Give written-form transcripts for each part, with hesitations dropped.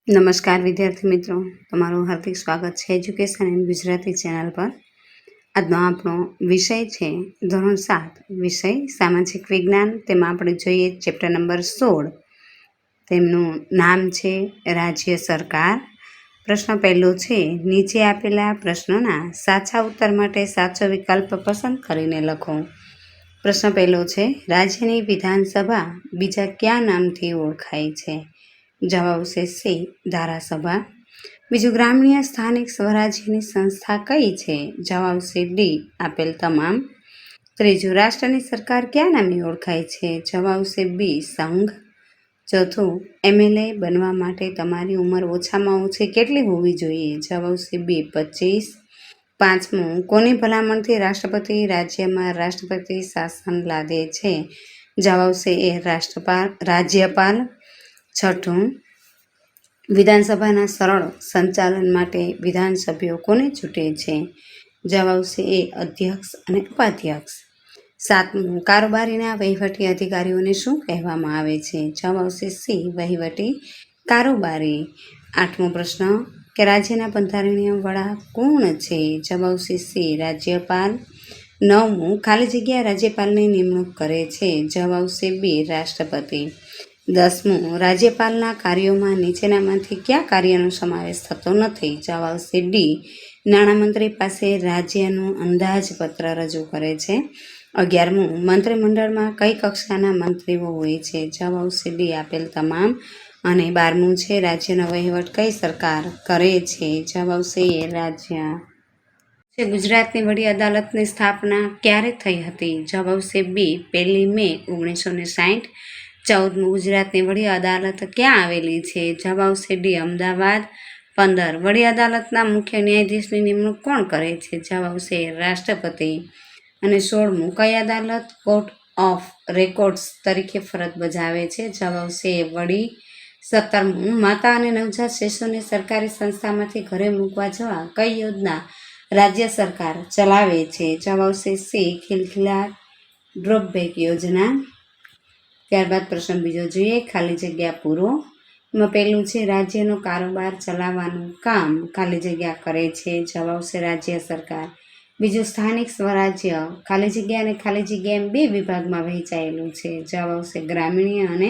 નમસ્કાર વિદ્યાર્થી મિત્રો, તમારું હાર્દિક સ્વાગત છે એજ્યુકેશન એન્ડ ગુજરાતી ચેનલ પર। આજનો આપણો વિષય છે ધોરણ 7 વિષય સામાજિક વિજ્ઞાન। તેમાં આપણે જોઈએ ચેપ્ટર નંબર 16, તેમનું નામ છે રાજ્ય સરકાર। પ્રશ્ન પહેલો છે, નીચે આપેલા પ્રશ્નોના સાચા ઉત્તર માટે સાચો વિકલ્પ પસંદ કરીને લખો। પ્રશ્ન પહેલો છે, રાજ્યની વિધાનસભા બીજા કયા નામથી ઓળખાય છે? જવાબ આવશે સી, ધારાસભા। બીજું, ગ્રામીણ સ્થાનિક સ્વરાજ્યની સંસ્થા કઈ છે? જવાબ આવશે ડી, આપેલ તમામ। ત્રીજું, રાષ્ટ્રની સરકાર કયા નામે ઓળખાય છે? જવાબ આવશે બી, સંઘ। ચોથું, એમએલએ બનવા માટે તમારી ઉંમર ઓછામાં ઓછી કેટલી હોવી જોઈએ? જવાબ આવશે બી, 25। પાંચમું, કોની ભલામણથી રાષ્ટ્રપતિ રાજ્યમાં રાષ્ટ્રપતિ શાસન લાદે છે? જવાબ આવશે એ, રાજ્યપાલ। છઠ્ઠું, વિધાનસભાના સરળ સંચાલન માટે વિધાનસભ્યો કોને ચૂંટે છે? જવાબ આવશે એ, અધ્યક્ષ અને ઉપાધ્યક્ષ। સાતમું, કારોબારીના વહીવટી અધિકારીઓને શું કહેવામાં આવે છે? જવાબ આવશે સી, વહીવટી કારોબારી। આઠમો પ્રશ્ન, કે રાજ્યના બંધારણીય વડા કોણ છે? જવાબ આવશે સી, રાજ્યપાલ। નવમું, ખાલી જગ્યા રાજ્યપાલની નિમણૂક કરે છે? જવાબ આવશે બી, રાષ્ટ્રપતિ। 10મું, રાજ્યપાલના કાર્યોમાં નીચેનામાંથી કયા કાર્યનો સમાવેશ થતો નથી? જવાબ આવશે ડી, નાણામંત્રી પાસે રાજ્યનું અંદાજપત્ર રજૂ કરે છે। 11મું, મંત્રીમંડળમાં કઈ કક્ષાના મંત્રીઓ હોય છે? જવાબ આવશે ડી, આપેલ તમામ। અને 12મું છે, રાજ્યનો વહીવટ કઈ સરકાર કરે છે? જવાબ આવશે એ, રાજ્ય। ગુજરાતની વડી અદાલતની સ્થાપના ક્યારે થઈ હતી? જવાબ આવશે બી, 1 મે 1960। 14મું, ગુજરાતની વડી અદાલત ક્યાં આવેલી છે? જવાબ આવશે ડી, અમદાવાદ। 15, વડી અદાલતના મુખ્ય ન્યાયાધીશની નિમણૂક કોણ કરે છે? જવાબ આવશે રાષ્ટ્રપતિ। અને 16મું, કઈ અદાલત કોર્ટ ઓફ રેકોર્ડ્સ તરીકે ફરજ બજાવે છે? જવાબ આવશે વડી। 17મું, માતા અને નવજાત શિશુને સરકારી સંસ્થામાંથી ઘરે મૂકવા જવા કઈ યોજના રાજ્ય સરકાર ચલાવે છે? જવાબ આવશે સી, ખિલખિલાટ ડ્રોપબેક યોજના। ત્યારબાદ પ્રશ્ન બીજો જોઈએ, ખાલી જગ્યા પૂરો। એમાં પહેલું છે, રાજ્યનો કારોબાર ચલાવવાનું કામ ખાલી જગ્યા કરે છે? જવાબ આવશે રાજ્ય સરકાર। બીજું, સ્થાનિક સ્વરાજ્ય ખાલી જગ્યા અને ખાલી જગ્યા એમ બે વિભાગમાં વહેંચાયેલું છે? જવાબ આવશે ગ્રામીણ અને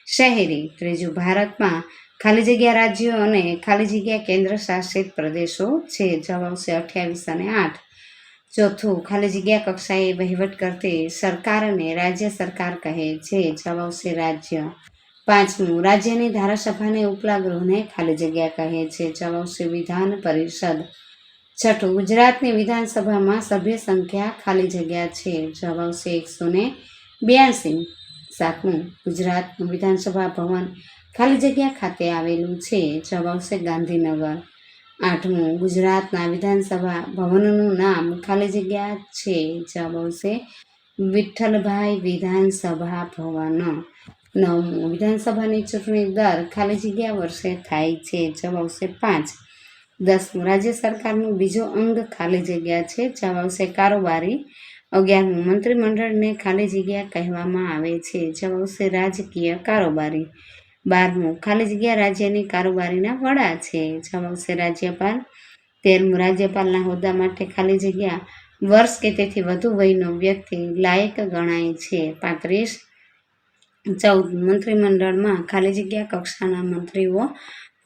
શહેરી। ત્રીજું, ભારતમાં ખાલી જગ્યા રાજ્યો અને ખાલી જગ્યા કેન્દ્ર શાસિત પ્રદેશો છે? જવાબ આવશે 28 અને 8। ચોથું, ખાલી જગ્યા કક્ષાએ વહીવટ કરતી સરકારને રાજ્ય સરકાર કહે છે? જવાબ આવશે રાજ્ય। પાંચમું, રાજ્યની ધારાસભાને ઉપલા ગૃહને ખાલી જગ્યા કહે છે? જવાબ આવશે વિધાન પરિષદ। છઠ્ઠું, ગુજરાતની વિધાનસભામાં સભ્ય સંખ્યા ખાલી જગ્યા છે? જવાબ આવશે 182। સાતમું, ગુજરાતનું વિધાનસભા ભવન ખાલી જગ્યા ખાતે આવેલું છે? જવાબ આવશે ગાંધીનગર। આઠમું, ગુજરાતના વિધાનસભા ભવનનું નામ ખાલી જગ્યા છે? જવાબ આવશે વિઠ્ઠલભાઈ વિધાનસભા ભવન। નવમું, વિધાનસભાની ચૂંટણી દર ખાલી જગ્યા વર્ષે થાય છે? જવાબ આવશે 5। 10મું, રાજ્ય સરકારનું બીજું અંગ ખાલી જગ્યા છે? જવાબ આવશે કારોબારી। 11મું, મંત્રીમંડળને ખાલી જગ્યા કહેવામાં આવે છે? જવાબ આવશે રાજકીય કારોબારી। 12મું, ખાલી જગ્યા રાજ્યની કારોબારીના વડા છે? જવાબ આવશે રાજ્યપાલ। 13મું, રાજ્યપાલના હોદ્દા માટે ખાલી જગ્યા વર્ષ કે તેથી વધુ વયનો વ્યક્તિ લાયક ગણાય છે? 35। 14મું, મંત્રીમંડળમાં ખાલી જગ્યા કક્ષાના મંત્રીઓ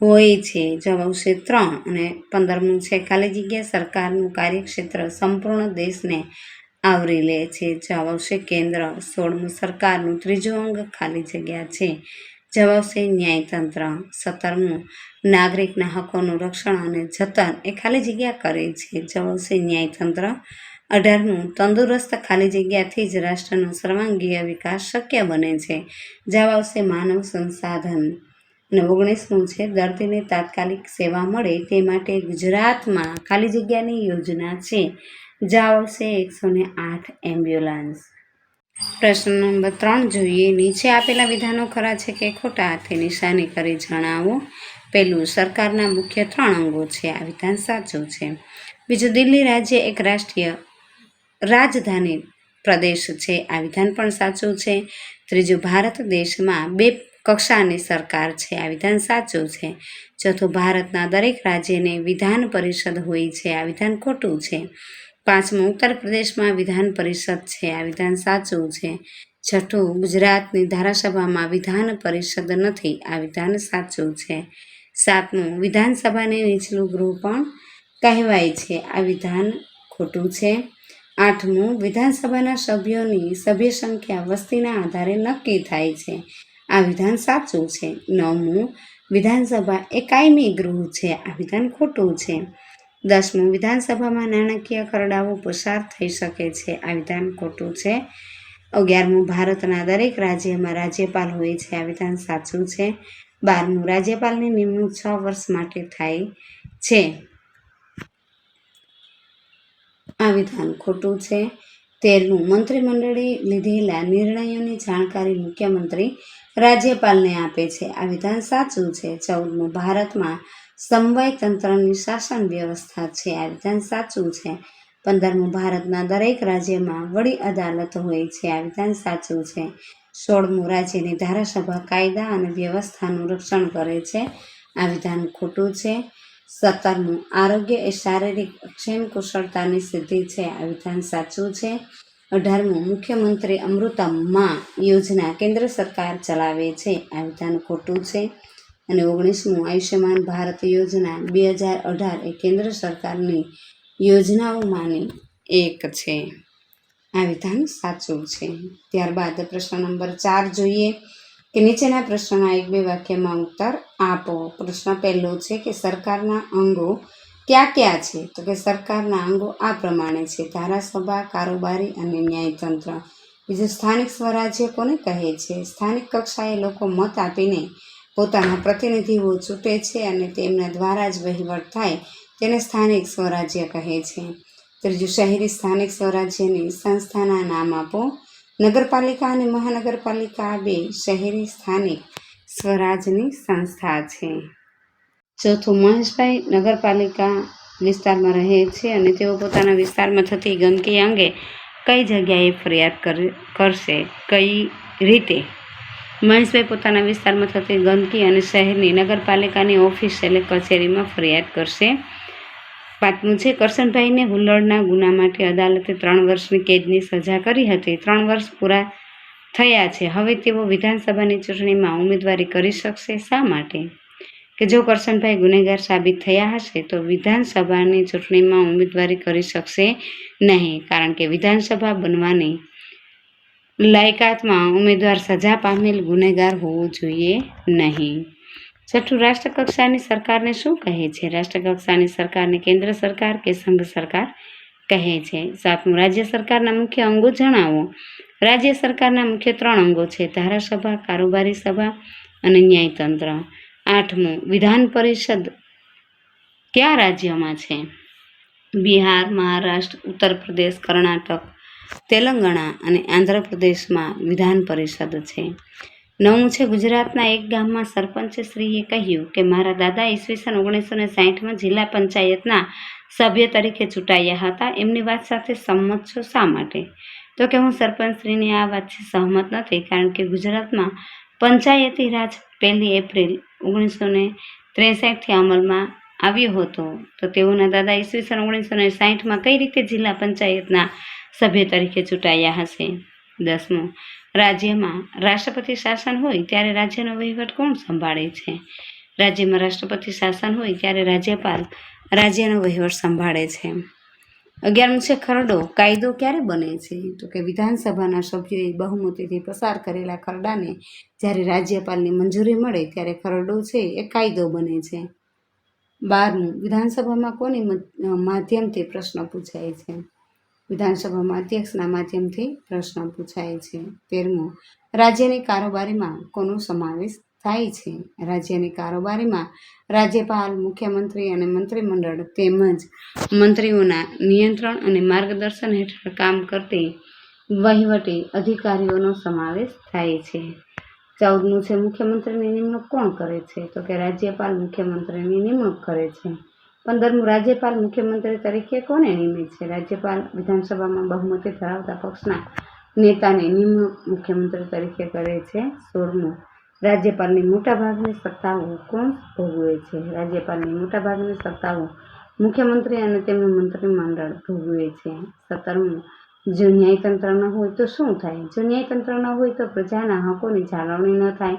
હોય છે? જવાબ આવશે 3। અને 15મું છે, ખાલી જગ્યા સરકારનું કાર્યક્ષેત્ર સંપૂર્ણ દેશને આવરી લે છે? જવાબ આવશે કેન્દ્ર। 16મું, સરકારનું ત્રીજું અંગ ખાલી જગ્યા છે? જવાબ આવશે ન્યાયતંત્ર। 17મું, નાગરિકના હકોનું રક્ષણ અને જતન એ ખાલી જગ્યા કરે છે? જવાબ આવશે ન્યાયતંત્ર। 18મું, તંદુરસ્ત ખાલી જગ્યાથી જ રાષ્ટ્રનો સર્વાંગીય વિકાસ શક્ય બને છે? જવાબ આવશે માનવ સંસાધન। અને 19મું છે, દર્દીને તાત્કાલિક સેવા મળે તે માટે ગુજરાતમાં ખાલી જગ્યાની યોજના છે? જવાબ આવશે 108 એમ્બ્યુલન્સ। પ્રશ્ન નંબર 3 જોઈએ, નીચે આપેલા વિધાનો ખરા છે કે ખોટા? તે નિશાની કરી જણાવો। પહેલું, સરકારના મુખ્ય 3 અંગો છે, આ વિધાન સાચું છે। બીજું, દિલ્હી રાજ્ય એક રાષ્ટ્રીય રાજધાની પ્રદેશ છે, આ વિધાન પણ સાચું છે। ત્રીજું, ભારત દેશમાં 2 કક્ષાની સરકાર છે. આ વિધાન સાચું છે. ચોથું, ભારતના દરેક રાજ્યને વિધાન પરિષદ હોય છે. આ વિધાન ખોટું છે. પાંચમું, ઉત્તર પ્રદેશમાં વિધાન પરિષદ છે. આ વિધાન સાચું છે. છઠ્ઠું, ગુજરાતની ધારાસભામાં વિધાન પરિષદ નથી. આ વિધાન સાચું છે. સાતમું, વિધાનસભાને નીચલું ગૃહ પણ કહેવાય છે. આ વિધાન ખોટું છે. આઠમું, વિધાનસભાના સભ્યોની સભ્ય સંખ્યા વસ્તીના આધારે નક્કી થાય છે. આ વિધાન સાચું છે. નવમું, વિધાનસભા એ કાયમી ગૃહ છે. આ વિધાન ખોટું છે. દસમું, વિધાનસભામાં નાણાકીય ખરડાઓ પસાર થઈ શકે છે. આ વિધાન ખોટું છે. 11મું, ભારતના દરેક રાજ્યમાં રાજ્યપાલ હોય છે. આ વિધાન સાચું છે. 12મું, રાજ્યપાલની નિમણૂક 6 વર્ષ માટે થાય છે. આ વિધાન ખોટું છે. 13મું, મંત્રીમંડળે લીધેલા નિર્ણયોની જાણકારી મુખ્યમંત્રી રાજ્યપાલને આપે છે. આ વિધાન સાચું છે. 14મું, ભારતમાં સમવાય તંત્રની શાસન વ્યવસ્થા છે. આ વિધાન સાચું છે. 15મું, ભારતના દરેક રાજ્યમાં વડી અદાલત હોય છે. આ વિધાન સાચું છે. 16મું, રાજ્યની ધારાસભા કાયદા અને વ્યવસ્થાનું રક્ષણ કરે છે. આ વિધાન ખોટું છે. 17મું, આરોગ્ય એ શારીરિક અક્ષેમ કુશળતાની સિદ્ધિ છે. આ વિધાન સાચું છે. 18મું, મુખ્યમંત્રી અમૃતમ યોજના કેન્દ્ર સરકાર ચલાવે છે. આ વિધાન ખોટું છે. અને 19મું, આયુષ્યમાન ભારત યોજના 2018 એ કેન્દ્ર સરકારની યોજનાઓમાંની એક છે. આ વિધાન સાચું છે. ત્યારબાદ પ્રશ્ન નંબર 4 જોઈએ કે નીચેના પ્રશ્નના 1-2 વાક્યમાં ઉત્તર આપો. પ્રશ્ન પહેલો છે કે સરકારના અંગો કયા કયા છે? તો કે સરકારના અંગો આ પ્રમાણે છે: ધારાસભા, કારોબારી અને ન્યાયતંત્ર. બીજું, સ્થાનિક સ્વરાજ્ય કોને કહે છે? સ્થાનિક કક્ષાએ લોકો મત આપીને પોતાના પ્રતિનિધિઓ ચૂંટે છે અને તેમના દ્વારા જ વહીવટ થાય તેને સ્થાનિક સ્વરાજ્ય કહે છે. ત્રીજું, શહેરી સ્થાનિક સ્વરાજ્યની સંસ્થાના નામ આપો. નગરપાલિકા અને મહાનગરપાલિકા આ બે શહેરી સ્થાનિક સ્વરાજની સંસ્થા છે. ચોથું, મહેશભાઈ નગરપાલિકા વિસ્તારમાં રહે છે અને તેઓ પોતાના વિસ્તારમાં થતી ગંદકી અંગે કઈ જગ્યાએ ફરિયાદ કરશે? કઈ રીતે? મહેશભાઈ પોતાના વિસ્તારમાં થતી ગંદકી અને શહેરની નગરપાલિકાની ઓફિસ એટલે કચેરીમાં ફરિયાદ કરશે. 5મું છે, કરશનભાઈને હુલ્લડના ગુના માટે અદાલતે 3 વર્ષની કેદની સજા કરી હતી. 3 વર્ષ પૂરા થયા છે. હવે તેઓ વિધાનસભાની ચૂંટણીમાં ઉમેદવારી કરી શકશે. શા માટે? કે જો કરશનભાઈ ગુનેગાર સાબિત થયા હશે તો વિધાનસભાની ચૂંટણીમાં ઉમેદવારી કરી શકશે નહીં, કારણ કે વિધાનસભા બનવાની લાયકાતમાં ઉમેદવાર સજા પામેલ ગુનેગાર હોવો જોઈએ નહીં. છઠ્ઠું, રાષ્ટ્રકક્ષાની સરકારને શું કહે છે? રાષ્ટ્રકક્ષાની સરકારને કેન્દ્ર સરકાર કે સંઘ સરકાર કહે છે. 7મું, રાજ્ય સરકારના મુખ્ય અંગો જણાવો. રાજ્ય સરકારના મુખ્ય 3 અંગો છે: ધારાસભા, કારોબારી સભા અને ન્યાયતંત્ર. 8મું, વિધાન પરિષદ કયા રાજ્યોમાં છે? બિહાર, મહારાષ્ટ્ર, ઉત્તર પ્રદેશ, કર્ણાટક, તેલંગાણા અને આંધ્રપ્રદેશમાં વિધાન પરિષદ છે. 9મું છે, ગુજરાતના એક ગામમાં સરપંચશ્રીએ કહ્યું કે મારા દાદા ઈસવીસન 1960માં જિલ્લા પંચાયતના સભ્ય તરીકે ચૂંટાયા હતા. એમની વાત સાથે સંમત છો. શા માટે? તો કે હું સરપંચશ્રીની આ વાતથી સહમત નથી, કારણ કે ગુજરાતમાં પંચાયતી રાજ 1 એપ્રિલ 1963થી અમલમાં આવ્યો હતો. તો તેઓના દાદા ઈસવીસન 1960માં કઈ રીતે જિલ્લા પંચાયતના સભ્ય તરીકે ચૂંટાયા હશે? 10મું, રાજ્યમાં રાષ્ટ્રપતિ શાસન હોય ત્યારે રાજ્યનો વહીવટ કોણ સંભાળે છે? રાજ્યમાં રાષ્ટ્રપતિ શાસન હોય ત્યારે રાજ્યપાલ રાજ્યનો વહીવટ સંભાળે છે. 11મું છે, ખરડો કાયદો ક્યારે બને છે? તો કે વિધાનસભાના સભ્યોએ બહુમતીથી પસાર કરેલા ખરડાને જ્યારે રાજ્યપાલની મંજૂરી મળે ત્યારે ખરડો છે એ કાયદો બને છે. 12મું, વિધાનસભામાં કોની માધ્યમથી પ્રશ્ન પૂછાય છે? વિધાનસભામાં અધ્યક્ષના માધ્યમથી પ્રશ્ન પૂછાય છે. 13મું, રાજ્યની કારોબારીમાં કોનો સમાવેશ થાય છે? રાજ્યની કારોબારીમાં રાજ્યપાલ, મુખ્યમંત્રી અને મંત્રીમંડળ તેમજ મંત્રીઓના નિયંત્રણ અને માર્ગદર્શન હેઠળ કામ કરતી વહીવટી અધિકારીઓનો સમાવેશ થાય છે. 14મું છે, મુખ્યમંત્રીની નિમણૂક કોણ કરે છે? તો કે રાજ્યપાલ મુખ્યમંત્રીની નિમણૂક કરે છે. 15મું, રાજ્યપાલ મુખ્યમંત્રી તરીકે કોને નિમે છે? રાજ્યપાલ વિધાનસભામાં બહુમતી ધરાવતા પક્ષના નેતાની નિમણૂક મુખ્યમંત્રી તરીકે કરે છે. 16મું, રાજ્યપાલની મોટાભાગની સત્તાઓ કોણ ભોગવે છે? રાજ્યપાલની મોટાભાગની સત્તાઓ મુખ્યમંત્રી અને તેમનું મંત્રીમંડળ ભોગવે છે. 17મું, જો ન્યાયતંત્ર ન હોય તો શું થાય? જો ન્યાયતંત્ર ન હોય તો પ્રજાના હકોની જાળવણી ન થાય,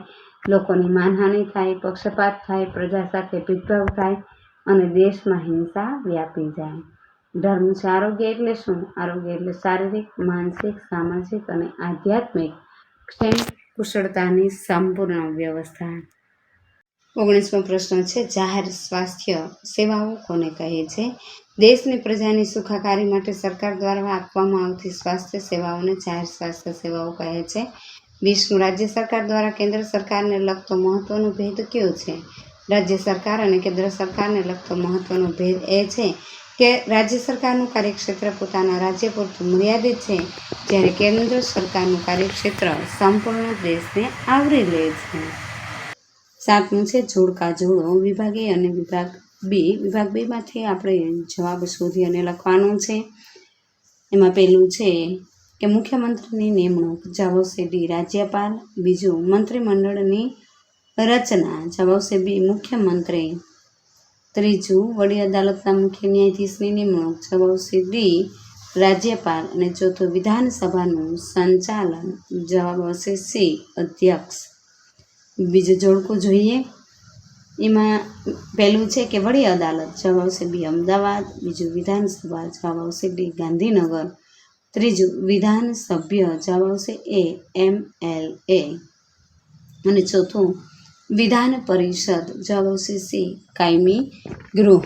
લોકોની માનહાનિ થાય, પક્ષપાત થાય, પ્રજા સાથે ભેદભાવ થાય અને દેશમાં હિંસા વ્યાપી જાય. ધર્મ છે. આરોગ્ય એટલે શું? આરોગ્ય એટલે શારીરિક, માનસિક, સામાજિક અને આધ્યાત્મિક ક્ષેમ કુશળતાની સંપૂર્ણ વ્યવસ્થા. 19મો પ્રશ્ન છે, જાહેર સ્વાસ્થ્ય સેવાઓ કોને કહે છે? દેશની પ્રજાની સુખાકારી માટે સરકાર દ્વારા આપવામાં આવતી સ્વાસ્થ્ય સેવાઓને જાહેર સ્વાસ્થ્ય સેવાઓ કહે છે. 20મું, રાજ્ય સરકાર દ્વારા કેન્દ્ર સરકારને લગતો મહત્વનો ભેદ કયો છે? રાજ્ય સરકાર અને કેન્દ્ર સરકારને લગતો મહત્વનો ભેદ એ છે કે રાજ્ય સરકારનું કાર્યક્ષેત્ર પોતાના રાજ્ય પૂરતું મર્યાદિત છે, જ્યારે કેન્દ્ર સરકારનું કાર્યક્ષેત્ર સંપૂર્ણ દેશને આવરી લે છે. 7મું છે, જોડકા જોડો. વિભાગ એ અને વિભાગ બી. વિભાગ બીમાંથી આપણે જવાબ શોધી અને લખવાનો છે. એમાં પહેલું છે કે મુખ્યમંત્રીની નિમણૂક. જવાબ આવશે ડી, રાજ્યપાલ. બીજું, મંત્રીમંડળની રચના. જવાબ આવશે બી, મુખ્યમંત્રી. ત્રીજું, વડી અદાલતના મુખ્ય ન્યાયાધીશની નિમણૂક. જવાબ આવશે ડી, રાજ્યપાલ. અને ચોથું, વિધાનસભાનું સંચાલન. જવાબ આવશે સી, અધ્યક્ષ. બીજું જોડકું જોઈએ. એમાં પહેલું છે કે વડી અદાલત. જવાબ આવશે બી, અમદાવાદ. બીજું, વિધાનસભા. જવાબ આવશે ડી, ગાંધીનગર. ત્રીજું, વિધાનસભ્ય. જવાબ આવશે એ, MLA. અને ચોથું, વિધાન પરિષદ. જવાબ આવશે સી, કાયમી ગૃહ.